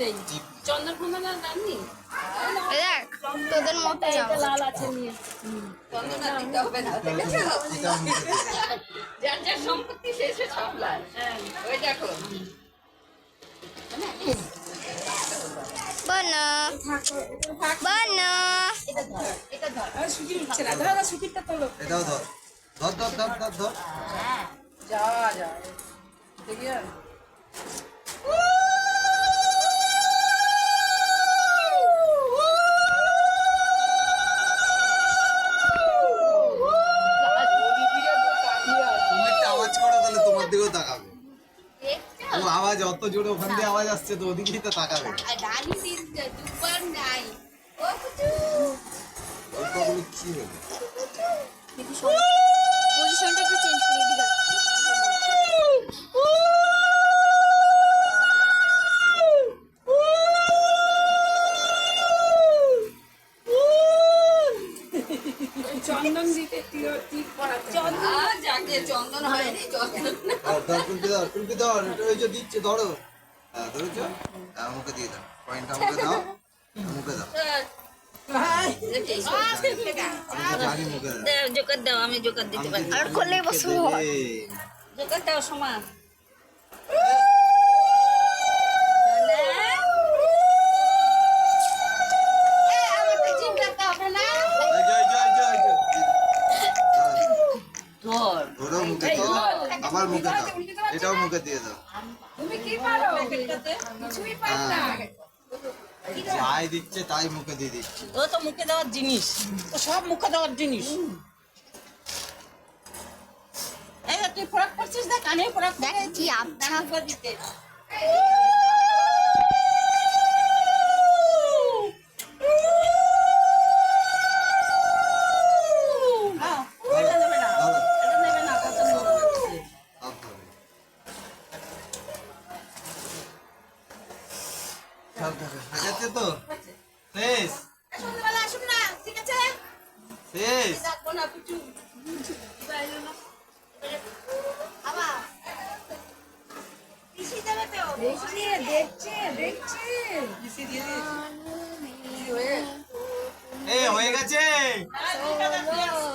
নেই চন্দন ফন্দন আর নামনি দেখ তোদের মতো এটা লাল আছে নিয়ে চন্দন আর দিতে হবে না দেখেছো? যার যার সম্পত্তি শেষে সামলায় ওই দেখো বানা বানা এটা ধর আর সুখী উঠছে না দাদা সুখীরটা তোলো এটাও ধর ধর ধর ধর ধর ধর যা যা দেখি আর তুমি একটা আওয়াজ করো তাহলে তোমার দিকেও তাকাবে ও আওয়াজ অত জোরে ওখান দিয়ে আওয়াজ আসছে তো ওদিকেই তো তাকাবে রানী দিন দুবার নাই ও কুচু ওগুলো কি হলো পজিশনটা একটু চেঞ্জ করে দিগা চন্দন দিতে তীর পড়াতে চন্দন যাকে চন্দন হয়নি চন্দন ধর কুলপি ধর এটা ওই যে দিচ্ছে ধরো হ্যাঁ ধরেছো মুখে দিয়ে দাও পয়েন্টটা আমাকে দাও মুখে দাও আমি জানি মুখে দাও জোকার দাও আমি জোকার দিতে পারি আর করলে বসবো জোকার দাও সমা ধর ধরো মুখে দাও আবার মুখে দাও এটাও মুখে দিয়ে দাও তুমি কি পারো কিছুই পারো না যাই দিচ্ছে তাই মুখে দিয়ে দিচ্ছে ও তো মুখে দেওয়ার জিনিস ও সব মুখে দেওয়ার জিনিস এই যে তুই ফরাক করছিস না কানে ফরাক দেখ কি আচ্ছা দিতে এটা নেবে না ধরো এটা নেবে না পছন্দ না সব ধরে সব ধরে হয়ে গেছে তো শেষ সন্ধ্যাবেলা আসুন না ঠিক আছে শেষ ডাকবো না কিছু আবার পিসি দেবে তো দেখছে দেখছে পিসি দিয়ে দিয়েছি এই হয়ে গেছে হ্যাঁ